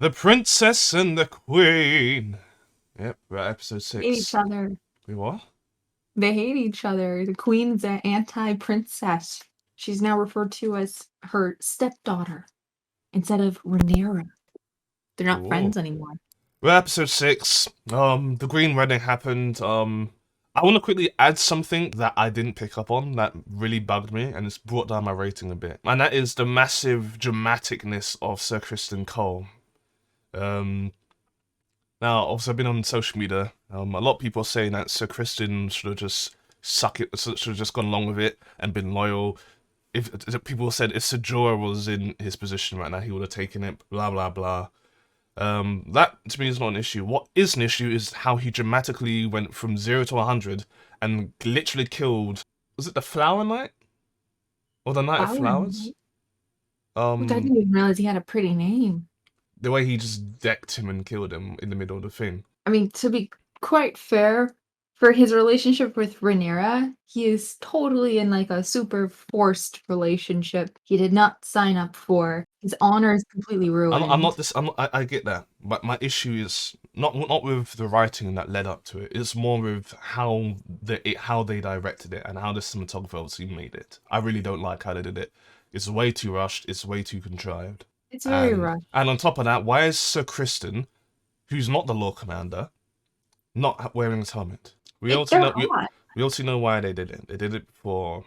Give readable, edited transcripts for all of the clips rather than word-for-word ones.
The Princess and the Queen. Yep, we're at episode Hate each 6. other. Wait, what? They hate each other. The queen's an anti-princess. She's now referred to as her stepdaughter instead of Rhaenyra. They're not Ooh. friends anymore. We're at episode 6. The Green Wedding happened. I want to quickly add something that I didn't pick up on that really bugged me, and it's brought down my rating a bit. And that is the massive dramaticness of Sir Kristen Cole. Now, obviously, I've been on social media. A lot of people are saying that Sir Kristen should have just should have just gone along with it and been loyal. If people said if Sir Jorah was in his position right now, he would have taken it. Blah blah blah. That to me is not an issue. What is an issue is how he dramatically went from 0 to 100 and literally killed. Was it the Flower Knight or the Knight of Flower Flowers? Knight. Which I didn't even realize he had a pretty name. The way he just decked him and killed him in the middle of the thing. I mean, to be quite fair, for his relationship with Rhaenyra, he is totally in like a super forced relationship he did not sign up for. His honor is completely I'm not ruined. this. I get that, but my issue is not with the writing that led up to it. It's more with how they directed it and how the cinematographer obviously made it. I really don't like how they did it. It's way too rushed. It's way too contrived. It's very rough. And on top of that, why is Sir Kristen, who's not the Lord Commander, not wearing his helmet? We also They're know hot. we also know why they did it. They did it for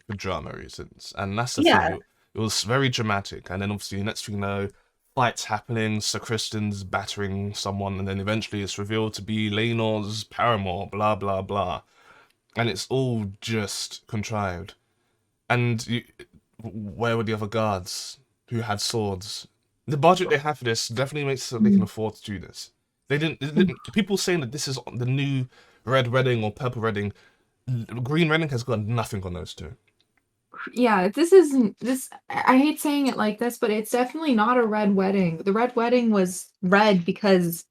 drama reasons, and that's the Yeah. thing. It was very dramatic, and then obviously next thing you know, fights happening. Sir Kristen's battering someone, and then eventually it's revealed to be Laenor's paramour. Blah blah blah, and it's all just contrived. And where were the other guards who had swords? The budget they have for this definitely makes it so they can afford to do this. They didn't. People saying that this is the new Red Wedding or Purple Wedding. Green Wedding has got nothing on those two. Yeah, this isn't this I hate saying it like this, but it's definitely not a red wedding. The red wedding was red because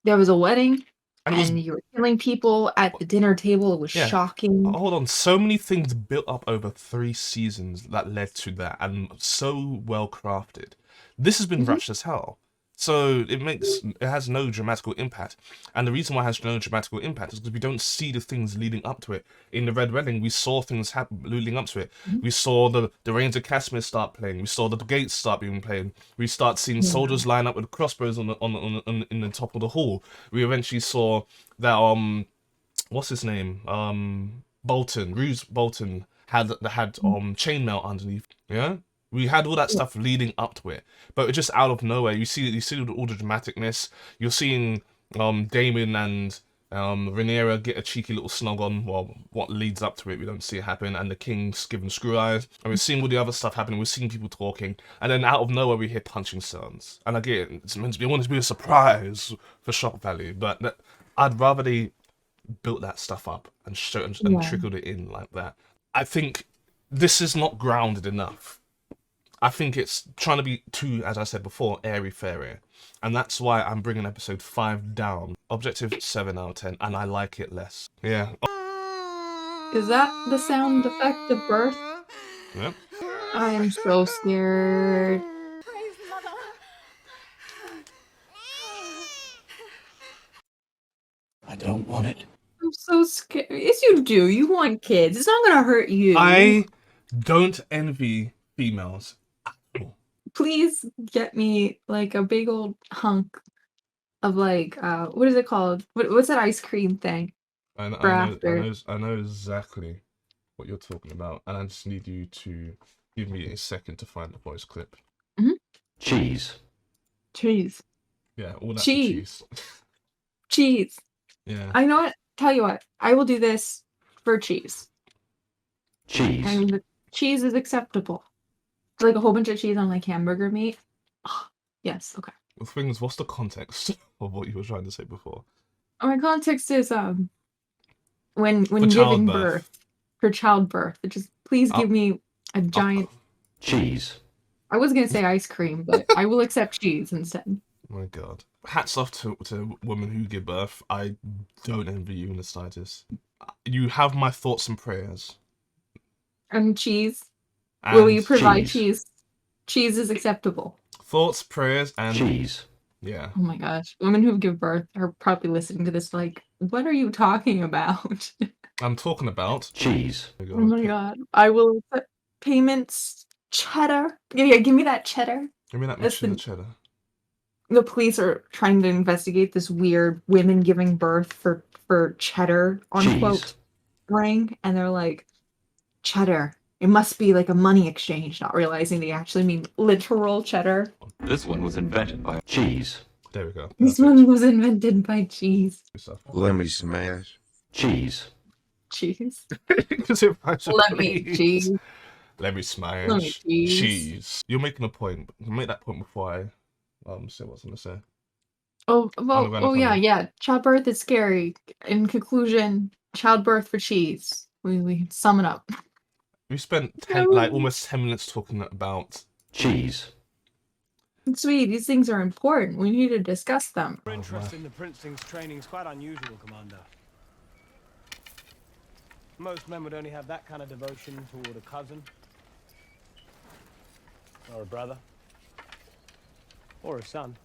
there was a wedding And it was, and you were killing people at the dinner table. It was yeah. shocking. Hold on, so many things built up over 3 seasons that led to that, and so well crafted. This has been Mhm. rushed as hell. So it has no dramatical impact. And the reason why it has no dramatical impact is because we don't see the things leading up to it. In the Red Wedding, we saw things happen leading up to it. Mhm. We saw the Rains of Castamere start playing. We saw the gates start being played. We start seeing Yeah. soldiers line up with crossbows on in the top of the hall. We eventually saw that what's his name? Bolton, Roose Bolton had chainmail underneath. Yeah, we had all that stuff leading up to it, but just out of nowhere, you see all the dramaticness. You're seeing Damon and Rhaenyra get a cheeky little snog on. Well, what leads up to it, we don't see it happen, and the king's giving screw eyes, and we're seeing all the other stuff happening. We're seeing people talking, and then out of nowhere, we hear punching sounds. And again, it's meant to be, I want it to be a surprise for shock value, but I'd rather they built that stuff up and Yeah. trickled it in like that. I think this is not grounded enough. I think it's trying to be too, as I said before, airy fairy, and that's why I'm bringing episode 5 down. Objective 7 out of 10, and I like it less. Yeah. Is that the sound effect of birth? Yep. I am so scared. I don't want it. I'm so scared. Yes, you do. You want kids. It's not gonna hurt you. I don't envy females. Please get me like a big old hunk of like what is it called? What's that ice cream thing for after? I know exactly what you're talking about, and I just need you to give me a second to find the voice clip. Cheese. Cheese. Yeah, all that Cheese. for cheese. Cheese. Yeah. I know what. Tell you what. I will do this for cheese. Cheese. I mean, the cheese is acceptable. Like a whole bunch of cheese on like hamburger meat. Oh, yes. Okay. The thing is, what's the context of what you were trying to say before? My context is when For giving childbirth. birth for childbirth. Just please give me a giant. Cheese. I was gonna say ice cream, but I will accept cheese instead. My God. Hats off to women who give birth. I don't envy you in the slightest. You have my thoughts and prayers. And cheese. And Will you provide cheese. cheese? Cheese is acceptable. thoughts, prayers, and Cheese. Yeah, Oh my gosh. Women who give birth are probably listening to this like, what are you talking about? I'm talking about. cheese, There we Oh go. my god. I will accept payments. Cheddar. Yeah, give me that cheddar. Give me that That's machine of cheddar. the police are trying to investigate this weird women giving birth for cheddar unquote cheese, ring, and they're like, cheddar. It must be like a money exchange, not realizing they actually mean literal cheddar. This one was invented by cheese, There we go. This Perfect. one was invented by cheese. Stuff. Let me smash. cheese, Cheese. Because if I should Let me please. cheese. Let me Let me smash cheese. cheese. You're making a point. Make that point before I say what I was gonna say. Oh I'm well. gonna Oh yeah, come yeah. Childbirth is scary. In conclusion, childbirth for cheese. We sum it up. We spent No. almost 10 minutes talking about. cheese, Sweetie, these things are important. We need to discuss them. Your interest in the Princeling's training is quite unusual, Commander. Most men would only have that kind of devotion toward a cousin, or a brother, or a son.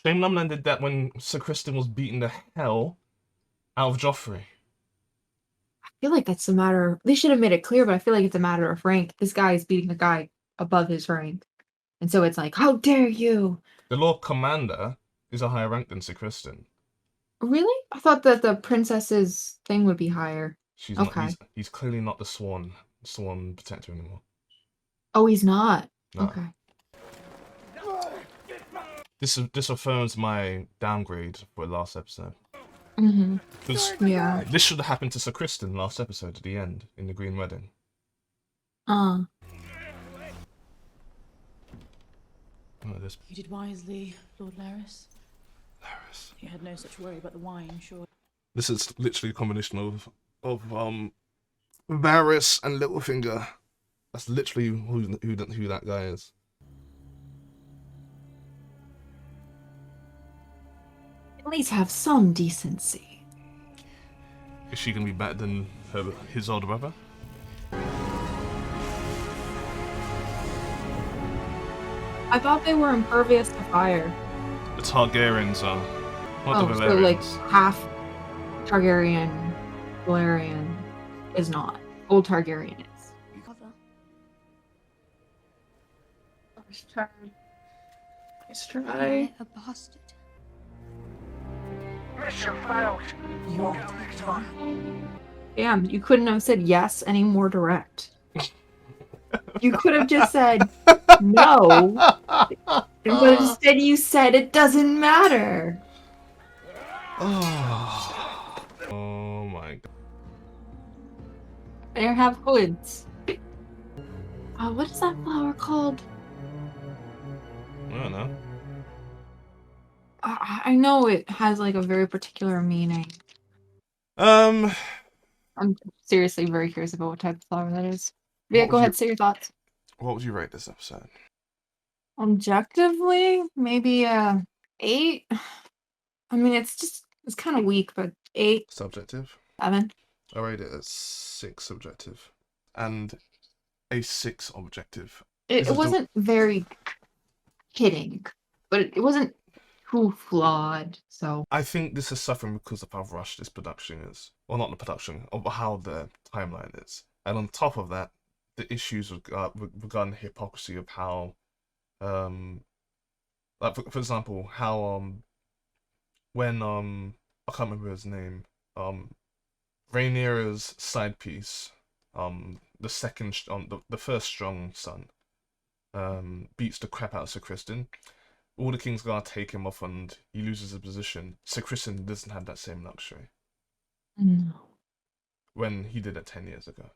Shame Lumland did that when Sir Kristen was beating the hell out of Joffrey. I feel like that's a matter. They should have made it clear, but I feel like it's a matter of rank. This guy is beating a guy above his rank, and so it's like, how dare you? The Lord Commander is a higher rank than Sir Kristen. Really? I thought that the princess's thing would be higher. She's Okay. not. He's clearly not the Sworn Protector anymore. Oh, he's not. No. Okay. This affirms my downgrade for last episode. Mm-hmm. Because Yeah. this should have happened to Sir Kristen last episode at the end in the Green Wedding. Uh. Oh, this You did wisely, Lord Laris. Laris. You had no such worry about the wine, sure. This is literally a combination of Varys and Littlefinger. That's literally who that guy is. At least have some decency. Is she gonna be better than his older brother? I thought they were impervious to fire. The Targaryens are. Not the Oh, so like Valerians. half Targaryen, Valerian is not. Old Targaryen is. Nice try. Nice try. A bastard. Damn, you couldn't have said yes any more direct. You could have just said no, but instead you said it doesn't matter. Oh my god. They have hoods. What is that flower called? I don't know. I know it has like a very particular meaning. Um, I'm seriously very curious about what type of flower that is. Yeah, What go would ahead, you- say your thoughts. what would you rate this episode? Objectively, maybe 8. I mean, it's kind of weak, but 8, Subjective. 7. I rate it as 6 subjective and a 6 objective. This It is wasn't very hitting, but it wasn't too flawed. So I think this is suffering because of how rushed this production is. Well, not the production, of how the timeline is. And on top of that, the issues regarding the hypocrisy of how, like for example, how when I can't remember his name, Rhaenyra's side piece, the second the first strong son, beats the crap out of Sir Kristen. All the Kingsguard take him off and he loses his position. Sir Kristen doesn't have that same luxury when he did it 10 years ago.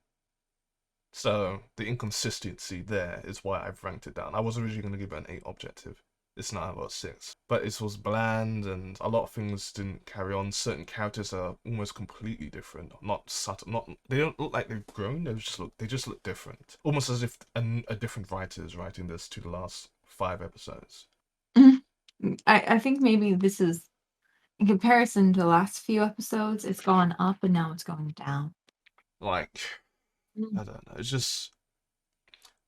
So the inconsistency there is why I've ranked it down. I was originally going to give it an 8 objective. It's now about 6. But it was bland and a lot of things didn't carry on. Certain characters are almost completely different. Not subtle. They don't look like they've grown. They just look different. Almost as if a different writer is writing this to the last 5 episodes. I think maybe this is in comparison to the last few episodes, it's gone up and now it's going down. Like, Mm. I don't know. It's just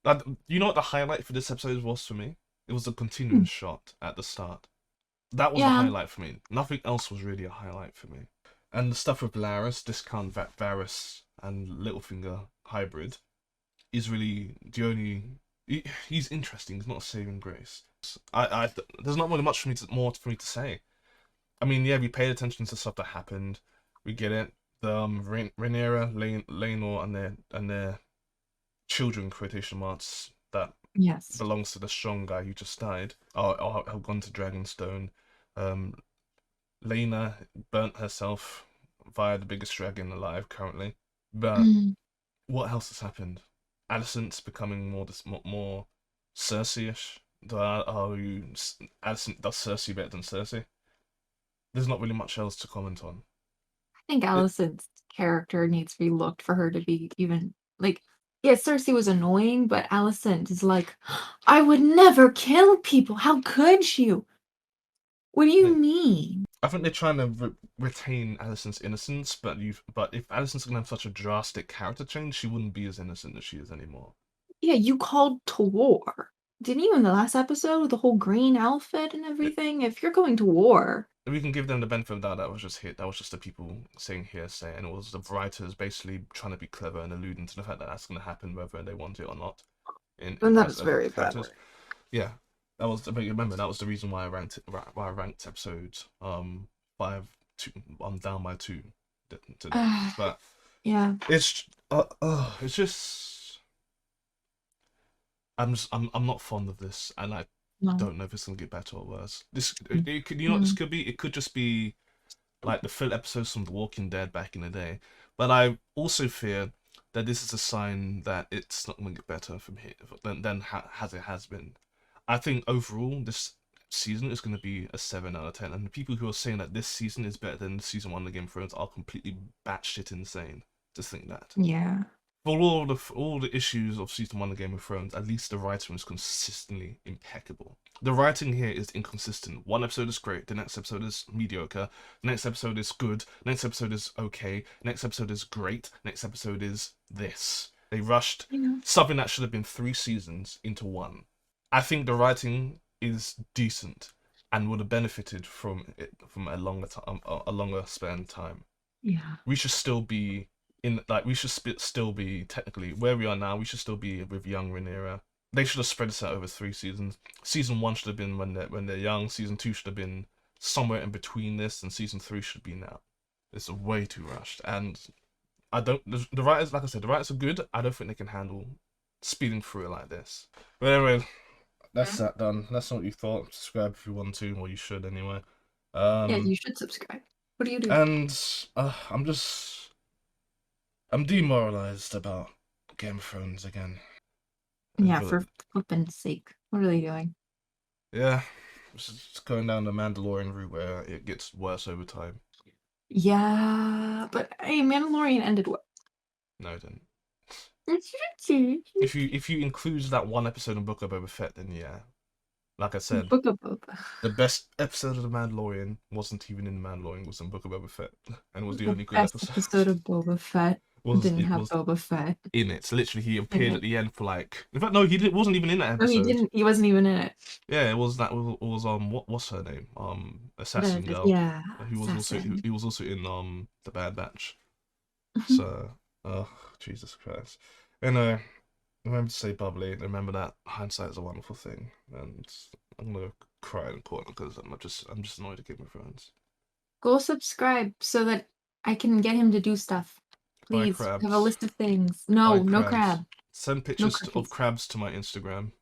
that, you know what the highlight for this episode was for me? It was the continuous shot at the start. That was the Yeah. highlight for me. Nothing else was really a highlight for me. And the stuff with Laris, discount Varys and Littlefinger hybrid is really the only. He's interesting. He's not a saving grace. There's not really much more for me to say. I mean, yeah, we paid attention to stuff that happened. We get it. The Rhaenyra, Laenor, and their children, quotation marks, that Yes. belongs to the strong guy who just died, or have gone to Dragonstone. Lena burnt herself via the biggest dragon alive currently. But Mm. what else has happened? Alicent's becoming more Cersei-ish. Alicent does Cersei better than Cersei. There's not really much else to comment on. I think Alicent's character needs to be looked for her to be even like. Yeah, Cersei was annoying, but Alicent is like, I would never kill people. How could you? What do you Yeah. mean? I think they're trying to retain Alicent's innocence, but if Alicent's gonna have such a drastic character change, she wouldn't be as innocent as she is anymore. Yeah, you called to war. Didn't you in the last episode with the whole green outfit and everything? If you're going to war. We can give them the benefit of the doubt. That was just the people saying hearsay, and it was the writers basically trying to be clever and alluding to the fact that that's going to happen whether they want it or not. And that is as very bad. characters. Yeah, that was. But remember, that was the reason why I ranked episode 5 2. I'm down by 2 today. But Yeah. it's just I'm not fond of this, and I No. don't know if it's gonna get better or worse. This Mm. it could, you know what this could be? It could just be like the filler episodes from The Walking Dead back in the day. But I also fear that this is a sign that it's not gonna get better from here than as it has been. I think overall this season is gonna be a 7 out of 10, and the people who are saying that this season is better than season 1 of Game of Thrones are completely batshit insane to think that. Yeah. For all the issues of season 1 of Game of Thrones, at least the writing is consistently impeccable. The writing here is inconsistent. One episode is great, the next episode is mediocre, the next episode is good, the next episode is okay, next episode is great, next episode is this. They rushed something that should have been 3 seasons into 1. I think the writing is decent and would have benefited from it from a longer span time. Yeah. We should still be still be technically where we are now. We should still be with young Rhaenyra. They should have spread this out over 3 seasons. Season 1 should have been when they're young. Season 2 should have been somewhere in between this, and season 3 should be now. It's way too rushed, and I don't. The writers, like I said, the writers are good. I don't think they can handle speeding through it like this. But anyway, that's that done. That's not what you thought. Subscribe if you want to, or you should anyway. Yeah, you should subscribe. What do you do? And I'm demoralized about Game of Thrones again. Yeah, for flippin's sake. What are they doing? Yeah, it's just going down the Mandalorian route where it gets worse over time. Yeah, but hey, Mandalorian ended well. No, it didn't. If If you include that one episode in Book of Boba Fett, then yeah. Like I said, Book of Boba. the best episode of The Mandalorian wasn't even in The Mandalorian, it was in Book of Boba Fett. And it was the only good best episode. episode of Boba Fett didn't have Boba Fett in it. So literally he appeared at the end for like, in fact no, wasn't even in that No, episode. he wasn't even in it. Yeah, it was what's her name? Assassin Girl. Yeah. He was also in The Bad Batch. So Jesus Christ. Anyway, remember to stay bubbly. Remember that hindsight is a wonderful thing. And I'm gonna cry in the corner because I'm just annoyed at Game of Thrones. Go subscribe so that I can get him to do stuff. Buy Please crabs. have a list of things. No, Buy no crabs. crab. Send pictures of crabs to my Instagram.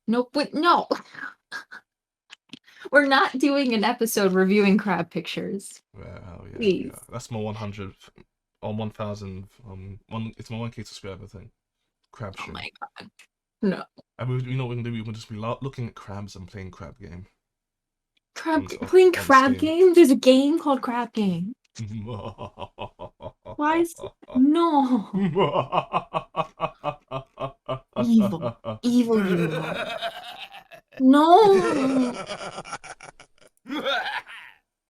Nope, wait, no. We're not doing an episode reviewing crab pictures. Well, yeah, Please. yeah. That's my 100 on 1,000. It's my 1K subscriber thing. Crab stream. Oh my god. No. And you know what we're gonna do? We're gonna just be looking at crabs and playing crab game. Playing crab game? There's a game called Crab Game. Why is no evil you are. No.